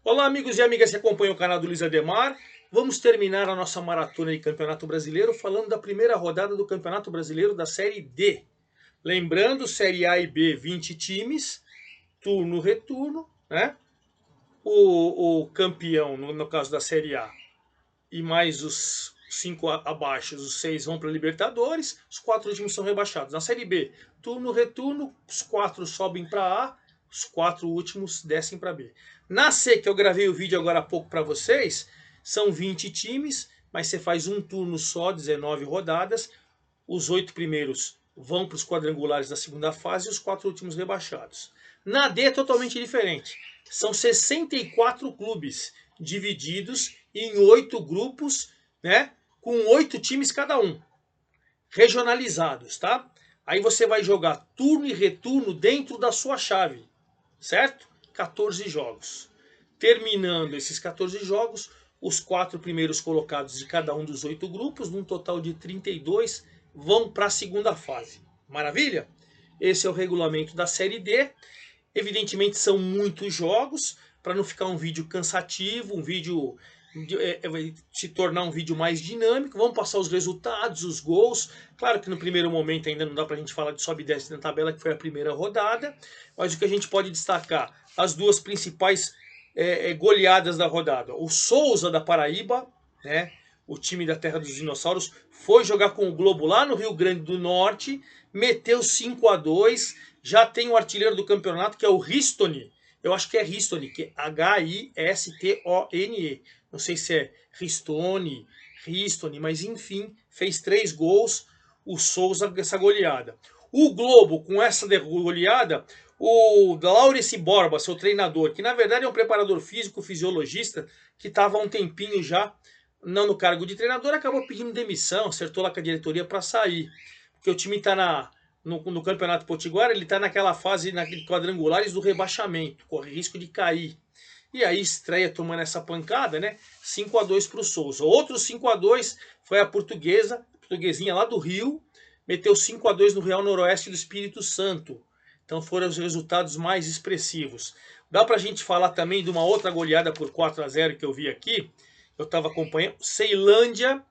Olá, amigos e amigas que acompanham o canal do Luiz Ademar. Vamos terminar a nossa maratona de Campeonato Brasileiro falando da primeira rodada do Campeonato Brasileiro da Série D. Lembrando, Série A e B, 20 times, turno-retorno, né? O campeão, no caso da Série A, e mais os 5 abaixo, os 6 vão para a Libertadores, os 4 últimos são rebaixados. Na Série B, turno-retorno, os 4 sobem para A, os 4 últimos descem para B. Na C, que eu gravei o vídeo agora há pouco para vocês, são 20 times, mas você faz um turno só, 19 rodadas, os 8 primeiros vão para os quadrangulares da segunda fase e os 4 últimos rebaixados. Na D é totalmente diferente. São 64 clubes divididos em 8 grupos, né, com 8 times cada um, regionalizados, tá? Aí você vai jogar turno e retorno dentro da sua chave, certo? 14 jogos. Terminando esses 14 jogos, os 4 primeiros colocados de cada um dos 8 grupos, num total de 32, vão para a segunda fase. Maravilha? Esse é o regulamento da Série D. Evidentemente são muitos jogos, para não ficar um vídeo cansativo, um vídeo vai se tornar um vídeo mais dinâmico. Vamos passar os resultados, os gols. Claro que no primeiro momento ainda não dá para a gente falar de sobe e desce na tabela, que foi a primeira rodada, mas o que a gente pode destacar, as duas principais goleadas da rodada. O Souza da Paraíba, né, o time da Terra dos Dinossauros, foi jogar com o Globo lá no Rio Grande do Norte, meteu 5-2, já tem o artilheiro do campeonato, que é o Ristoni. Eu acho que é Ristoni, que é H-I-S-T-O-N-E. Não sei se é Ristoni, mas enfim, fez 3 gols, o Souza, essa goleada. O Globo, com essa goleada, o Laurence Borba, seu treinador, que na verdade é um preparador físico, fisiologista, que estava há um tempinho já, não no cargo de treinador, acabou pedindo demissão, acertou lá com a diretoria para sair. Porque o time está no Campeonato Potiguar, ele está naquela fase, naquele quadrangulares do rebaixamento, corre risco de cair. E aí estreia tomando essa pancada, né? 5-2 para o Souza. Outro 5-2 foi a portuguesinha lá do Rio, meteu 5-2 no Real Noroeste do Espírito Santo. Então foram os resultados mais expressivos. Dá para a gente falar também de uma outra goleada por 4-0 que eu vi aqui. Eu estava acompanhando Ceilândia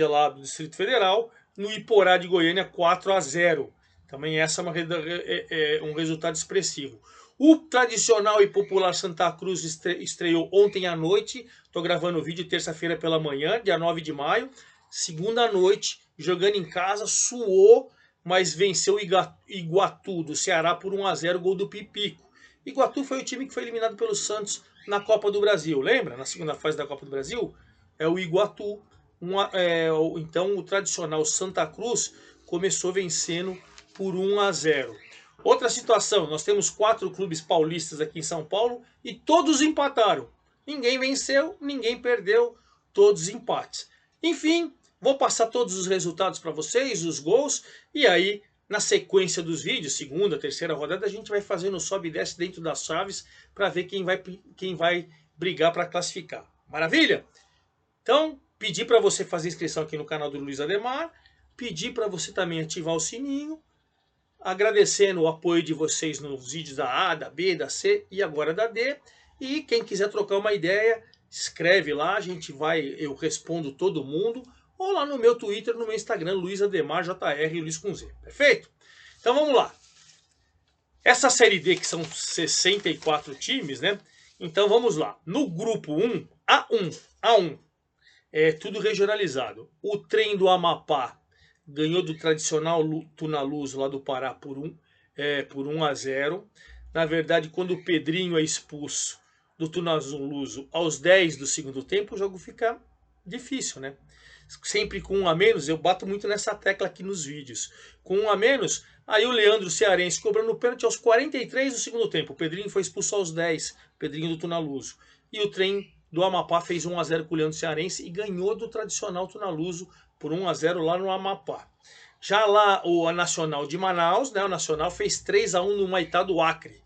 lá do Distrito Federal, no Iporá de Goiânia 4-0. Também essa é um resultado expressivo. O tradicional e popular Santa Cruz estreou ontem à noite. Estou gravando o vídeo terça-feira pela manhã, dia 9 de maio. Segunda noite, jogando em casa, suou, mas venceu o Iguatu do Ceará por 1-0, gol do Pipico. Iguatu foi o time que foi eliminado pelo Santos na Copa do Brasil. Lembra? Na segunda fase da Copa do Brasil? É o Iguatu. Então o tradicional Santa Cruz começou vencendo por 1-0. Outra situação, nós temos 4 clubes paulistas aqui em São Paulo e todos empataram. Ninguém venceu, ninguém perdeu, todos empates. Enfim, vou passar todos os resultados para vocês, os gols, e aí na sequência dos vídeos, segunda, terceira rodada, a gente vai fazendo sobe e desce dentro das chaves para ver quem vai brigar para classificar. Maravilha? Então, pedir para você fazer inscrição aqui no canal do Luiz Ademar, pedir para você também ativar o sininho, agradecendo o apoio de vocês nos vídeos da A, da B, da C e agora da D. E quem quiser trocar uma ideia, escreve lá, eu respondo todo mundo, ou lá no meu Twitter, no meu Instagram, Luiz Ademar JR, Luiz com Z. Perfeito? Então vamos lá. Essa série D, que são 64 times, né? Então vamos lá. No grupo 1, A1, é tudo regionalizado. O Trem do Amapá ganhou do tradicional Tunaluso lá do Pará por 1-0. Na verdade, quando o Pedrinho é expulso do Tunaluso aos 10 do segundo tempo, o jogo fica difícil, né? Sempre com 1 a menos, eu bato muito nessa tecla aqui nos vídeos. Com 1 a menos, aí o Leandro Cearense cobrando o pênalti aos 43 do segundo tempo. O Pedrinho foi expulso aos 10, Pedrinho do Tunaluso. E o Trem do Amapá fez 1-0 com o Leandro Cearense e ganhou do tradicional Tunaluso por 1-0 lá no Amapá. Já lá a Nacional de Manaus, né, o Nacional fez 3-1 no Maitá do Acre.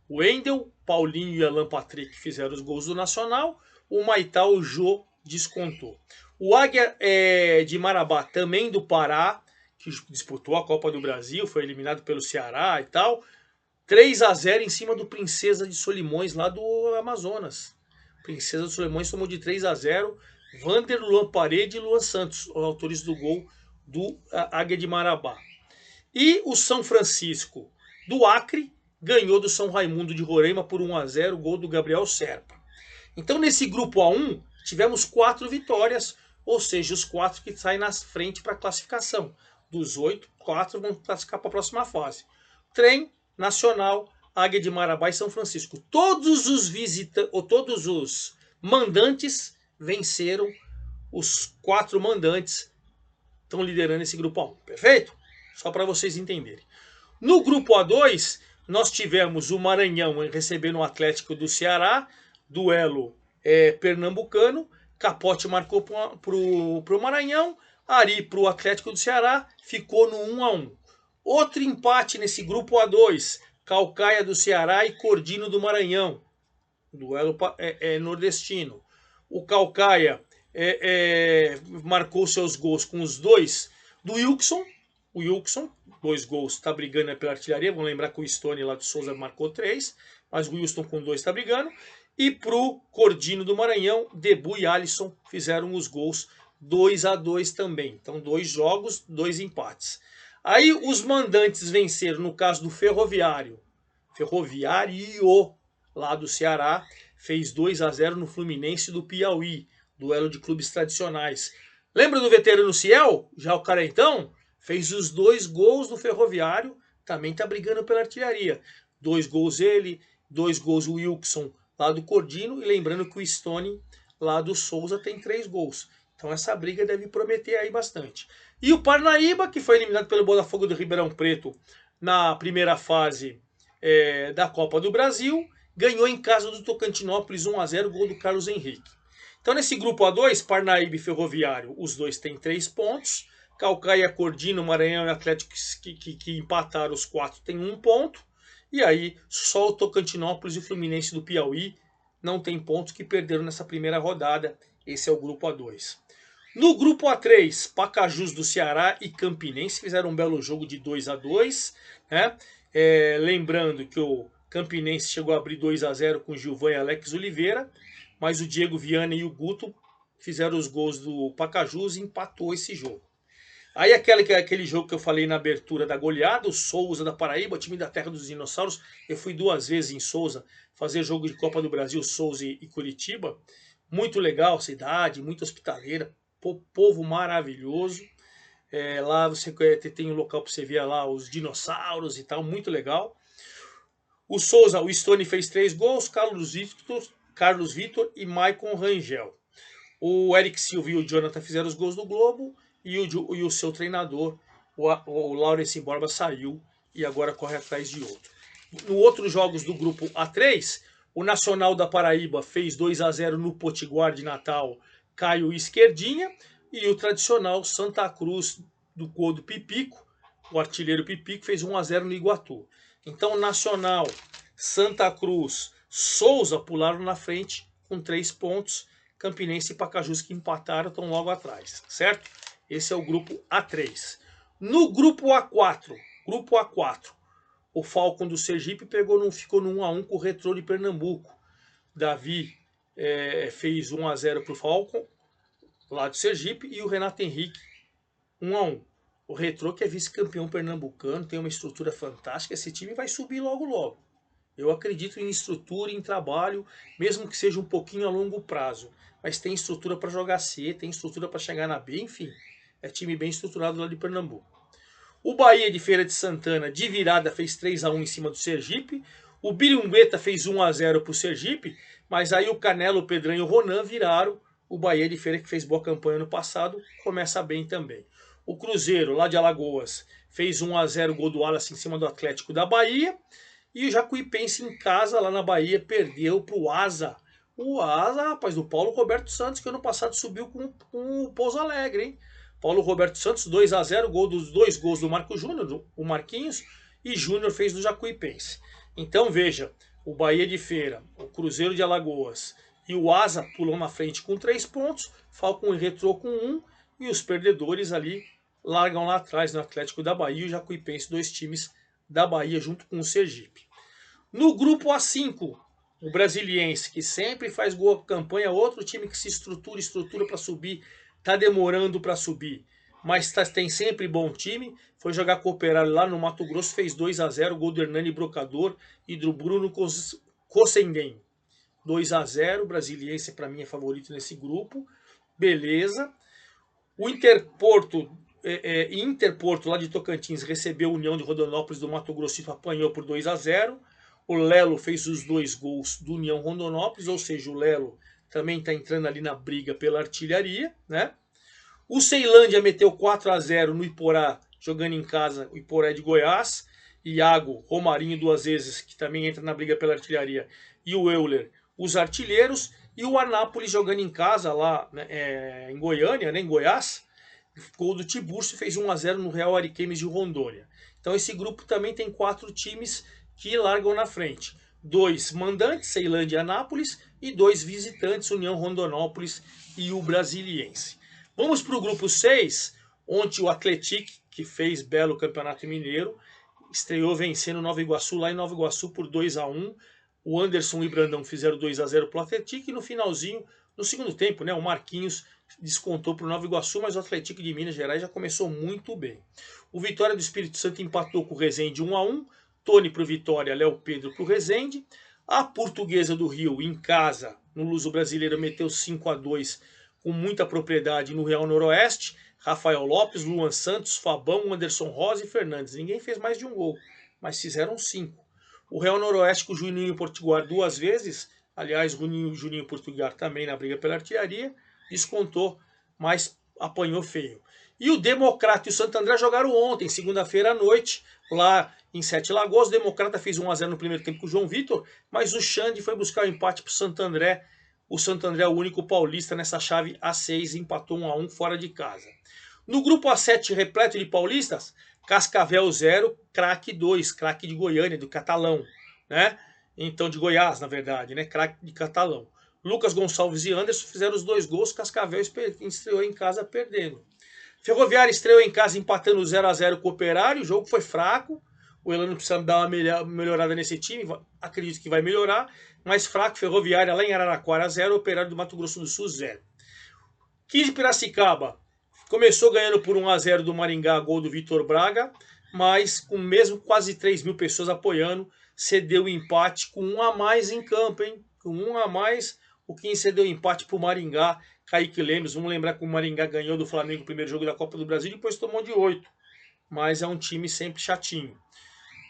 O Wendel, Paulinho e Alan Patrick fizeram os gols do Nacional. O Maitá, o Jô, descontou. O Águia de Marabá, também do Pará, que disputou a Copa do Brasil, foi eliminado pelo Ceará e tal. 3-0 em cima do Princesa de Solimões, lá do Amazonas. Princesa de Solimões tomou de 3-0. Vander, Luan Parede e Luan Santos, os autores do gol do Águia de Marabá. E o São Francisco do Acre ganhou do São Raimundo de Roraima por 1-0, gol do Gabriel Serpa. Então nesse grupo A1 tivemos 4 vitórias, ou seja, os 4 que saem na frente para a classificação. Dos 8, 4 vão classificar para a próxima fase. Trem, Nacional, Águia de Marabá e São Francisco. Todos os mandantes venceram, os 4 mandantes estão liderando esse grupo A1, perfeito? Só para vocês entenderem. No grupo A2, nós tivemos o Maranhão recebendo o Atlético do Ceará, duelo pernambucano. Capote marcou para o Maranhão, Ari para o Atlético do Ceará, ficou no 1-1. Outro empate nesse grupo A2, Caucaia do Ceará e Cordino do Maranhão, duelo nordestino. O Caucaia marcou seus gols com os dois do Wilson. O Wilson, 2 gols, está brigando pela artilharia. Vamos lembrar que o Stone lá de Souza marcou 3, mas o Wilson com 2 está brigando. E para o Cordino do Maranhão, Debu e Alisson fizeram os gols, 2-2 também. Então 2 jogos, 2 empates. Aí os mandantes venceram, no caso do Ferroviário lá do Ceará, fez 2-0 no Fluminense do Piauí, duelo de clubes tradicionais. Lembra do veterano Ciel? Já o cara então fez os 2 gols do Ferroviário, também está brigando pela artilharia. 2 gols ele, 2 gols o Wilson lá do Cordino, e lembrando que o Stone lá do Souza tem 3 gols. Então essa briga deve prometer aí bastante. E o Parnaíba, que foi eliminado pelo Botafogo do Ribeirão Preto na primeira fase da Copa do Brasil, ganhou em casa do Tocantinópolis 1-0, gol do Carlos Henrique. Então nesse grupo A2, Parnaíba e Ferroviário, os dois têm 3 pontos. Caucaia, Cordino, Maranhão e Atlético que empataram, os 4 têm 1 ponto. E aí só o Tocantinópolis e o Fluminense do Piauí não tem pontos, que perderam nessa primeira rodada. Esse é o grupo A2. No grupo A3, Pacajus do Ceará e Campinense fizeram um belo jogo de 2-2. Né? Lembrando que o Campinense chegou a abrir 2-0 com Gilvan e Alex Oliveira, mas o Diego Viana e o Guto fizeram os gols do Pacajus e empatou esse jogo. Aí aquele jogo que eu falei na abertura da goleada, o Souza da Paraíba, time da terra dos dinossauros. Eu fui 2 vezes em Souza fazer jogo de Copa do Brasil, Souza e Curitiba. Muito legal, cidade, muito hospitaleira, povo maravilhoso. Lá você tem um local para você ver lá os dinossauros e tal, muito legal. O Souza, o Stone fez 3 gols, Carlos Vitor e Maicon Rangel. O Eric Silva e o Jonathan fizeram os gols do Globo. E o seu treinador, o Laurence Borba, saiu e agora corre atrás de outro. No outros jogos do grupo A3, o Nacional da Paraíba fez 2-0 no Potiguar de Natal, Caio Esquerdinha. E o tradicional Santa Cruz do Codo Pipico, o artilheiro Pipico, fez 1-0 no Iguatu. Então Nacional, Santa Cruz, Souza pularam na frente com 3 pontos. Campinense e Pacajus, que empataram, estão logo atrás, certo? Esse é o grupo A3. No grupo A4, o Falcon do Sergipe ficou no 1-1 com o Retrô de Pernambuco. Davi fez 1-0 para o Falcon, lá do Sergipe, e o Renato Henrique 1-1. O Retrô, que é vice-campeão pernambucano, tem uma estrutura fantástica. Esse time vai subir logo logo. Eu acredito em estrutura, em trabalho, mesmo que seja um pouquinho a longo prazo. Mas tem estrutura para jogar C, tem estrutura para chegar na B, enfim. É time bem estruturado lá de Pernambuco. O Bahia de Feira de Santana, de virada, fez 3-1 em cima do Sergipe. O Birumbueta fez 1-0 para o Sergipe, mas aí o Canelo, o Pedrão e o Ronan viraram. O Bahia de Feira, que fez boa campanha no passado, começa bem também. O Cruzeiro, lá de Alagoas, fez 1-0, gol do Wallace em cima do Atlético da Bahia. E o Jacuipense em casa, lá na Bahia, perdeu para o Asa. O Asa, rapaz, do Paulo Roberto Santos, que ano passado subiu com o Pouso Alegre, hein? Paulo Roberto Santos, 2-0, gol dos 2 gols do Marco Júnior, o Marquinhos, e Júnior fez do Jacuipense. Então veja, o Bahia de Feira, o Cruzeiro de Alagoas e o Asa pulam na frente com 3 pontos, Falcon e Retrô com 1, e os perdedores ali largam lá atrás no Atlético da Bahia e o Jacuipense, 2 times da Bahia junto com o Sergipe. No grupo A5, o Brasiliense, que sempre faz boa campanha, outro time que se estrutura para subir, está demorando para subir, mas tem sempre bom time. Foi jogar com o Operário lá no Mato Grosso, fez 2-0, gol do Hernani Brocador e do Bruno Cossenden. 2-0, Brasiliense para mim é favorito nesse grupo. Beleza. O Interporto lá de Tocantins recebeu a União de Rondonópolis do Mato Grosso e apanhou por 2-0. O Lelo fez os 2 gols do União Rondonópolis, ou seja, o Lelo também está entrando ali na briga pela artilharia, né? O Ceilândia meteu 4-0 no Iporá, jogando em casa, o Iporá de Goiás. Iago, Romarinho 2 vezes, que também entra na briga pela artilharia, e o Euler, os artilheiros. E o Anápolis jogando em casa lá, né, em Goiânia, né, em Goiás. Gol do Tiburcio, fez 1-0 no Real Ariquemes de Rondônia. Então esse grupo também tem 4 times que largam na frente. 2 mandantes, Ceilândia e Anápolis, e 2 visitantes, União Rondonópolis e o Brasiliense. Vamos para o grupo 6, onde o Atlético, que fez belo Campeonato Mineiro, estreou vencendo Nova Iguaçu, lá em Nova Iguaçu por 2-1. O Anderson e o Brandão fizeram 2-0 para o Atlético, e no finalzinho, no segundo tempo, né, o Marquinhos descontou para o Nova Iguaçu, mas o Atlético de Minas Gerais já começou muito bem. O Vitória do Espírito Santo empatou com o Resende 1-1, Tony para o Vitória, Léo Pedro para o Resende. A Portuguesa do Rio, em casa, no Luso Brasileiro, meteu 5-2 com muita propriedade no Real Noroeste. Rafael Lopes, Luan Santos, Fabão, Anderson Rosa e Fernandes. Ninguém fez mais de um gol, mas fizeram 5. O Real Noroeste com o Juninho Potiguar 2 vezes, aliás, o Juninho Potiguar também na briga pela artilharia, descontou, mas apanhou feio. E o Democrata e o Santo André jogaram ontem, segunda-feira à noite, lá em Sete Lagoas. O Democrata fez 1-0 no primeiro tempo com o João Vitor, mas o Xande foi buscar o empate para o Santo André. O Santo André é o único paulista nessa chave A6, empatou 1-1 fora de casa. No grupo A7, repleto de paulistas, Cascavel 0, Craque 2, Craque de Goiânia, do Catalão, né? Então, de Goiás, na verdade, né? Craque de Catalão. Lucas Gonçalves e Anderson fizeram os 2 gols, Cascavel estreou em casa perdendo. Ferroviária estreou em casa empatando 0-0 com o Operário, o jogo foi fraco. O Elano precisa dar uma melhorada nesse time, acredito que vai melhorar, mas fraco. Ferroviária lá em Araraquara 0, Operário do Mato Grosso do Sul 0. 15 Piracicaba começou ganhando por 1-0 do Maringá, gol do Vitor Braga, mas com mesmo quase 3 mil pessoas apoiando, cedeu o empate com 1 a mais em campo, hein? Com 1 a mais, o 15 cedeu o empate para o Maringá. Kaique Lemos, vamos lembrar que o Maringá ganhou do Flamengo o primeiro jogo da Copa do Brasil e depois tomou de 8. Mas é um time sempre chatinho.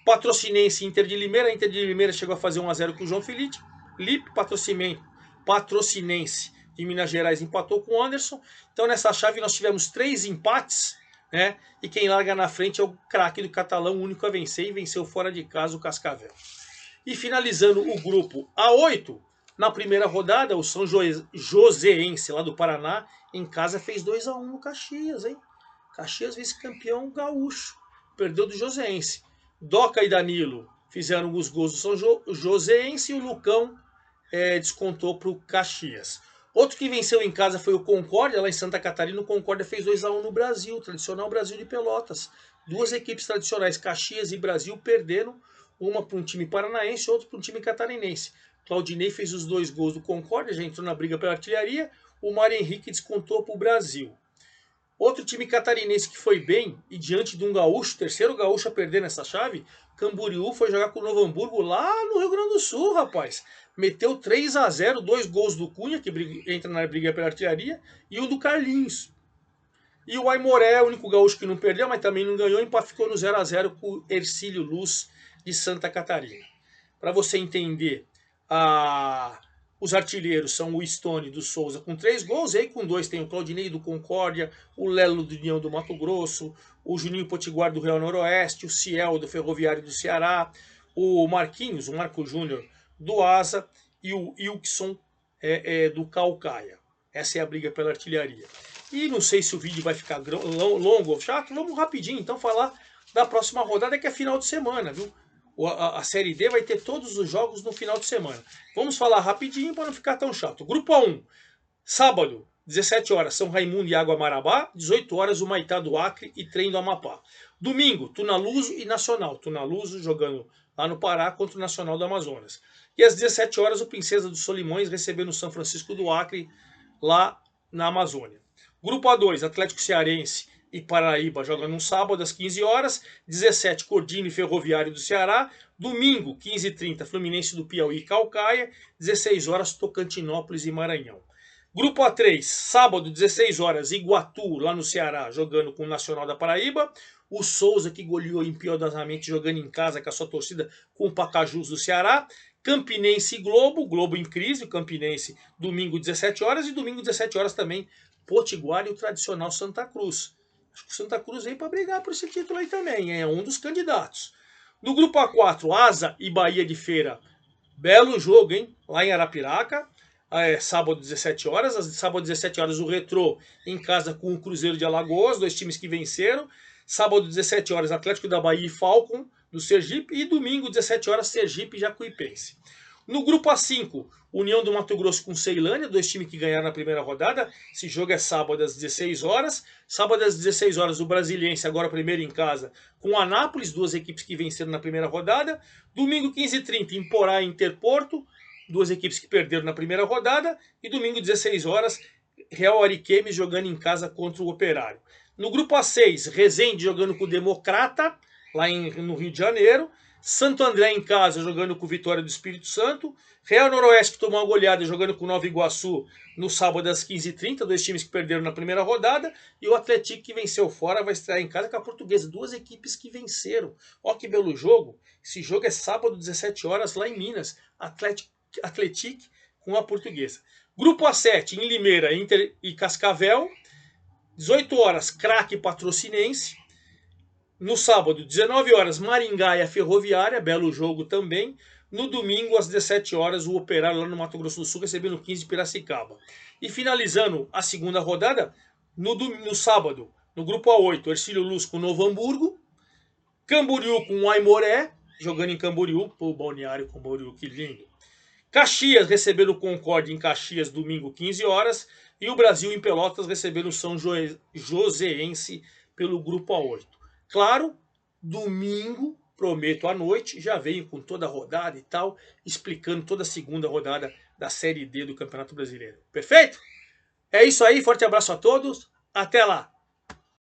Patrocinense Inter de Limeira. A Inter de Limeira chegou a fazer 1-0 com o João Felipe. Patrocinense de Minas Gerais empatou com o Anderson. Então nessa chave nós tivemos 3 empates, né? E quem larga na frente é o craque do Catalão, o único a vencer, e venceu fora de casa o Cascavel. E finalizando o grupo A8, na primeira rodada, o São Joséense, lá do Paraná, em casa fez 2-1 no Caxias, hein? Caxias vice-campeão gaúcho, perdeu do Joséense. Doca e Danilo fizeram os gols do São Joséense e o Lucão descontou para o Caxias. Outro que venceu em casa foi o Concórdia, lá em Santa Catarina. O Concórdia fez 2-1 no Brasil, tradicional Brasil de Pelotas. 2 equipes tradicionais, Caxias e Brasil, perderam, uma para um time paranaense e outra para um time catarinense. Claudinei fez os 2 gols do Concórdia, já entrou na briga pela artilharia. O Mário Henrique descontou para o Brasil. Outro time catarinense que foi bem, e diante de um gaúcho, terceiro gaúcho a perder nessa chave, Camboriú foi jogar com o Novo Hamburgo lá no Rio Grande do Sul, rapaz. Meteu 3-0, 2 gols do Cunha, que entra na briga pela artilharia, e o do Carlinhos. E o Aimoré é o único gaúcho que não perdeu, mas também não ganhou, e ficou no 0-0 com o Ercílio Luz de Santa Catarina. Para você entender, os artilheiros são o Stone do Souza com 3 gols, e aí com 2 tem o Claudinei do Concórdia, o Lelo do União do Mato Grosso, o Juninho Potiguar do Real Noroeste, o Ciel do Ferroviário do Ceará, o Marquinhos, o Marco Júnior do Asa e o Wilkson do Caucaia. Essa é a briga pela artilharia. E não sei se o vídeo vai ficar longo ou chato, vamos rapidinho então falar da próxima rodada, que é final de semana, viu? A Série D vai ter todos os jogos no final de semana. Vamos falar rapidinho para não ficar tão chato. Grupo A1, sábado, 17 horas, São Raimundo e Água Marabá, 18 horas, Humaitá do Acre e Trem do Amapá. Domingo, Tunaluso e Nacional. Tunaluso jogando lá no Pará, contra o Nacional do Amazonas. E às 17 horas, o Princesa dos Solimões recebendo o São Francisco do Acre, lá na Amazônia. Grupo A2, Atlético Cearense e Paraíba jogam no sábado às 15 horas, 17 Cordino e Ferroviário do Ceará, domingo 15h30 Fluminense do Piauí e Caucaia, 16 horas Tocantinópolis e Maranhão. Grupo A3, sábado 16 horas Iguatu lá no Ceará jogando com o Nacional da Paraíba, o Souza que goleou impiedosamente jogando em casa com a sua torcida com o Pacajus do Ceará, Campinense e Globo, Globo em crise, o Campinense domingo 17 horas e domingo 17 horas também Potiguar e o tradicional Santa Cruz. Acho que o Santa Cruz vem para brigar por esse título aí também, é um dos candidatos. No grupo A4, Asa e Bahia de Feira, belo jogo, hein? Lá em Arapiraca, sábado 17 horas, sábado 17 horas o Retrô em casa com o Cruzeiro de Alagoas, dois times que venceram. Sábado 17 horas Atlético da Bahia e Falcon do Sergipe e domingo 17 horas Sergipe e Jacuipense. No grupo A5, União do Mato Grosso com Ceilândia, dois times que ganharam na primeira rodada. Esse jogo é sábado às 16 horas. Sábado às 16 horas o Brasiliense, agora primeiro em casa, com o Anápolis, duas equipes que venceram na primeira rodada. Domingo 15h30, Imporá e Interporto, duas equipes que perderam na primeira rodada. E domingo 16 horas, Real Ariquemes jogando em casa contra o Operário. No grupo A6, Resende jogando com o Democrata, lá no Rio de Janeiro. Santo André em casa jogando com Vitória do Espírito Santo. Real Noroeste que tomou uma goleada jogando com Nova Iguaçu no sábado às 15h30, dois times que perderam na primeira rodada. E o Atlético que venceu fora vai estrear em casa com a Portuguesa, duas equipes que venceram. Ó que belo jogo. Esse jogo é sábado 17 horas lá em Minas. Atlético com a Portuguesa. Grupo A7 em Limeira, Inter e Cascavel. 18 horas, Craque Patrocinense. No sábado, 19 horas, Maringá e a Ferroviária, belo jogo também. No domingo, às 17 horas, o Operário lá no Mato Grosso do Sul recebendo 15 de Piracicaba. E finalizando a segunda rodada, no sábado, no grupo A8, Hercílio Luz com Novo Hamburgo, Camboriú com o Aimoré, jogando em Camboriú, o Balneário Camboriú, que lindo. Caxias recebendo o Concórdia em Caxias, domingo, 15 horas. E o Brasil em Pelotas recebendo o São Joséense pelo grupo A8. Claro, domingo, prometo à noite, já venho com toda a rodada e tal, explicando toda a segunda rodada da Série D do Campeonato Brasileiro. Perfeito? É isso aí, forte abraço a todos, até lá!